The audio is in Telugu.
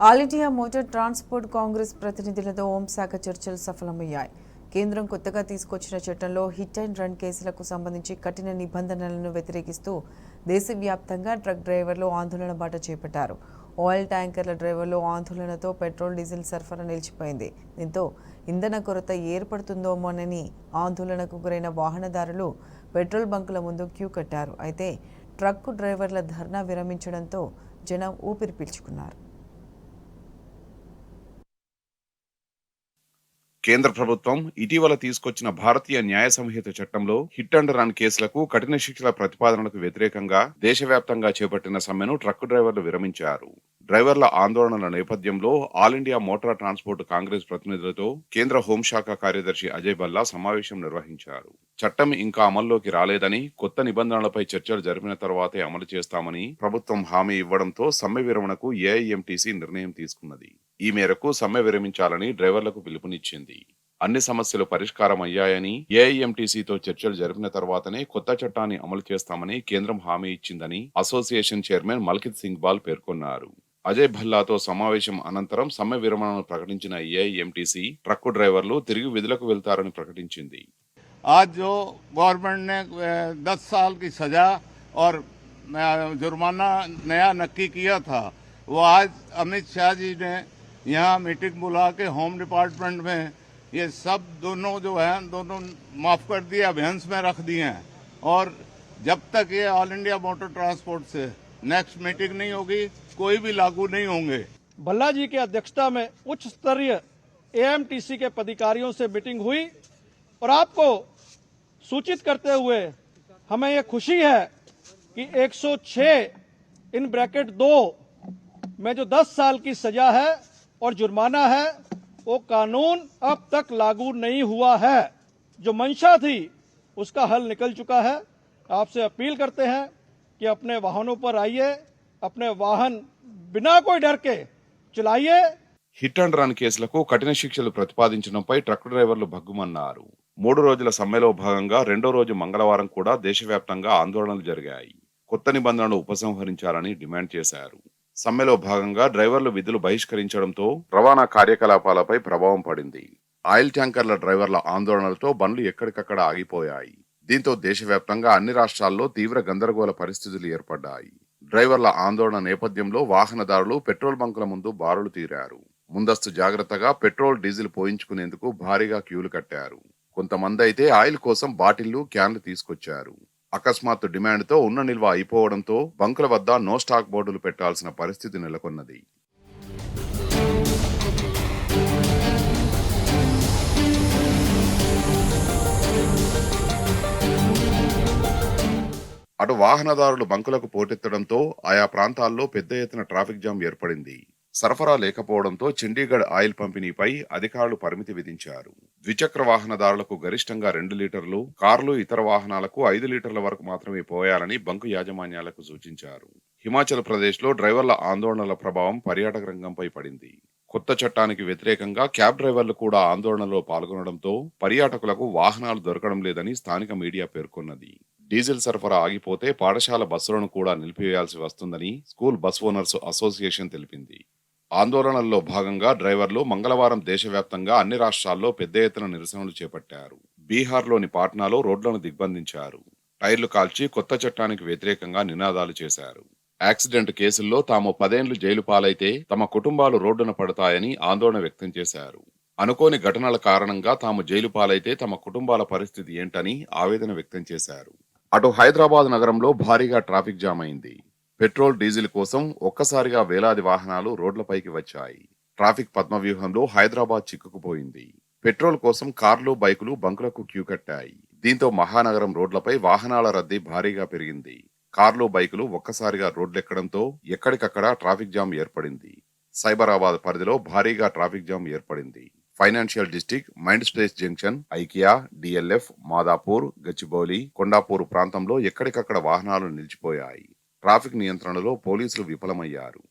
All India motor transport Congress ప్రతినిధులతో హోంశాఖ చర్చలు సఫలమయ్యాయి. కేంద్రం కొత్తగా తీసుకొచ్చిన చట్టంలో హిట్ అండ్ రన్ కేసులకు సంబంధించి కఠిన నిబంధనలను వ్యతిరేకిస్తూ దేశవ్యాప్తంగా ట్రక్ డ్రైవర్లు ఆందోళన బాట చేపట్టారు. ఆయిల్ ట్యాంకర్ల డ్రైవర్లు ఆందోళనతో పెట్రోల్, డీజిల్ సరఫరా నిలిచిపోయింది. దీంతో ఇంధన కొరత ఏర్పడుతుందోమోనని ఆందోళనకు గురైన వాహనదారులు పెట్రోల్ బంకుల ముందు క్యూ కట్టారు. అయితే ట్రక్ డ్రైవర్ల ధర్నా విరమించడంతో జనం ఊపిరి పీల్చుకున్నారు. కేంద్ర ప్రభుత్వం ఇటీవల తీసుకొచ్చిన భారతీయ న్యాయ సంహిత చట్టంలో హిట్ అండ్ రన్ కేసులకు కఠిన శిక్షల ప్రతిపాదనకు వ్యతిరేకంగా దేశవ్యాప్తంగా చేపట్టిన సమ్మెను ట్రక్కు డ్రైవర్లు విరమించారు. డ్రైవర్ల ఆందోళనల నేపథ్యంలో all India motor transport Congress ప్రతినిధులతో కేంద్ర హోంశాఖ కార్యదర్శి అజయ్ భల్లా సమావేశం నిర్వహించారు. చట్టం ఇంకా అమల్లోకి రాలేదని, కొత్త నిబంధనలపై చర్చలు జరిపిన తర్వాతే అమలు చేస్తామని ప్రభుత్వం హామీ ఇవ్వడంతో సమ్మె విరమణకు ఏఐఎంటీసీ నిర్ణయం తీసుకున్నది. ఈ మేరకు సమ్మె విరమించాలని డ్రైవర్లకు పిలుపునిచ్చింది. అన్ని సమస్యలు పరిష్కారం అయ్యాయని, ఏఐఎంటీసీతో చర్చలు జరిపిన తర్వాతనే కొత్త చట్టాన్ని అమలు చేస్తామని కేంద్రం హామీ ఇచ్చిందని అసోసియేషన్ చైర్మన్ మల్కిత్ సింగ్ బాల్ పేర్కొన్నారు. అజయ్ భల్లాతో సమావేశం అనంతరం సమ్మె విరమణను ప్రకటించిన ఏఐఎంటీసీ ట్రక్కు డ్రైవర్లు తిరిగి విధులకు వెళ్తారని ప్రకటించింది. आज जो गवर्नमेंट ने 10 साल की सजा और जुर्माना नया नक्की किया था, वो आज अमित शाह जी ने यहाँ मीटिंग बुला के होम डिपार्टमेंट में ये सब दोनों जो है दोनों माफ कर दिए, अभिहंस में रख दिए हैं। और जब तक ये ऑल इंडिया मोटर ट्रांसपोर्ट से नेक्स्ट मीटिंग नहीं होगी, कोई भी लागू नहीं होंगे। भल्ला जी की अध्यक्षता में उच्च स्तरीय एएमटीसी के पदाधिकारियों से मीटिंग हुई और आपको सूचित करते हुए हमें यह खुशी है कि 106 इन ब्रैकेट 2 में जो 10 साल की सजा है और जुर्माना है, वो कानून अब तक लागू नहीं हुआ है। जो मंशा थी उसका हल निकल चुका है। आपसे अपील करते हैं कि अपने वाहनों पर आइए, अपने वाहन बिना कोई डर के चलाइए। హిట్ అండ్ రన్ కేసులకు కఠిన శిక్షలు ప్రతిపాదించడంపై ట్రక్ డ్రైవర్లు భగ్గుమన్నారు. 3 రోజుల సమ్మెలో భాగంగా రెండో రోజు మంగళవారం కూడా దేశవ్యాప్తంగా ఆందోళనలు జరిగాయి. కొత్త నిబంధనలు ఉపసంహరించాలని డిమాండ్ చేశారు. సమ్మెలో భాగంగా డ్రైవర్లు విధులు బహిష్కరించడంతో రవాణా కార్యకలాపాలపై ప్రభావం పడింది. ఆయిల్ ట్యాంకర్ల డ్రైవర్ల ఆందోళనలతో బండ్లు ఎక్కడికక్కడ ఆగిపోయాయి. దీంతో దేశవ్యాప్తంగా అన్ని రాష్ట్రాల్లో తీవ్ర గందరగోళ పరిస్థితులు ఏర్పడ్డాయి. డ్రైవర్ల ఆందోళన నేపథ్యంలో వాహనదారులు పెట్రోల్ బంకుల ముందు బారులు తీరారు. ముందస్తు జాగ్రత్తగా పెట్రోల్, డీజిల్ పోయించుకునేందుకు భారీగా క్యూలు కట్టారు. కొంతమంది అయితే ఆయిల్ కోసం బాటిళ్లు, క్యాన్లు తీసుకొచ్చారు. అకస్మాత్తు డిమాండ్తో ఉన్న నిల్వ అయిపోవడంతో బంకుల వద్ద నో స్టాక్ బోర్డులు పెట్టాల్సిన పరిస్థితి నెలకొన్నది. అటు వాహనదారులు బంకులకు పోటెత్తడంతో ఆయా ప్రాంతాల్లో పెద్ద ఎత్తున ట్రాఫిక్ జామ్ ఏర్పడింది. సరఫరా లేకపోవడంతో చండీగఢ్ ఆయిల్ పంపిణీపై అధికారులు పరిమితి విధించారు. ద్విచక్ర వాహనదారులకు గరిష్టంగా 2 లీటర్లు, కార్లు, ఇతర వాహనాలకు 5 లీటర్ల వరకు మాత్రమే పోయాలని బంకు యాజమాన్యాలకు సూచించారు. హిమాచల్ ప్రదేశ్లో డ్రైవర్ల ఆందోళనల ప్రభావం పర్యాటక రంగంపై పడింది. కొత్త చట్టానికి వ్యతిరేకంగా క్యాబ్ డ్రైవర్లు కూడా ఆందోళనలో పాల్గొనడంతో పర్యాటకులకు వాహనాలు దొరకడం లేదని స్థానిక మీడియా పేర్కొన్నది. డీజిల్ సరఫరా ఆగిపోతే పాఠశాల బస్సులను కూడా నిలిపివేయాల్సి వస్తుందని స్కూల్ బస్ ఓనర్స్ అసోసియేషన్ తెలిపింది. ఆందోళనల్లో భాగంగా డ్రైవర్లు మంగళవారం దేశవ్యాప్తంగా అన్ని రాష్ట్రాల్లో పెద్ద ఎత్తున నిరసనలు చేపట్టారు. బీహార్లోని పాట్నాలో రోడ్లను దిగ్బంధించారు. టైర్లు కాల్చి కొత్త చట్టానికి వ్యతిరేకంగా నినాదాలు చేశారు. యాక్సిడెంట్ కేసుల్లో తాము 10 ఏళ్లు జైలు పాలైతే తమ కుటుంబాలు రోడ్డున పడతాయని ఆందోళన వ్యక్తం చేశారు. అనుకోని ఘటనల కారణంగా తాము జైలు పాలైతే తమ కుటుంబాల పరిస్థితి ఏంటని ఆవేదన వ్యక్తం చేశారు. అటు హైదరాబాద్ నగరంలో భారీగా ట్రాఫిక్ జామ్ అయింది. పెట్రోల్, డీజిల్ కోసం ఒక్కసారిగా వేలాది వాహనాలు రోడ్లపైకి వచ్చాయి. ట్రాఫిక్ పద్మవ్యూహంలో హైదరాబాద్ చిక్కుకుపోయింది. పెట్రోల్ కోసం కార్లు, బైకులు బంకులకు క్యూ కట్టాయి. దీంతో మహానగరం రోడ్లపై వాహనాల రద్దీ భారీగా పెరిగింది. కార్లు, బైకులు ఒక్కసారిగా రోడ్లెక్కడంతో ఎక్కడికక్కడ ట్రాఫిక్ జామ్ ఏర్పడింది. సైబరాబాద్ పరిధిలో భారీగా ట్రాఫిక్ జామ్ ఏర్పడింది. Financial district, mind space junction, IKEA, DLF, Madhapur, Gachibowli, Kondapur ప్రాంతంలో ఎక్కడికక్కడ వాహనాలు నిలిచిపోయాయి. ట్రాఫిక్ నియంత్రణలో పోలీసులు విఫలమయ్యారు.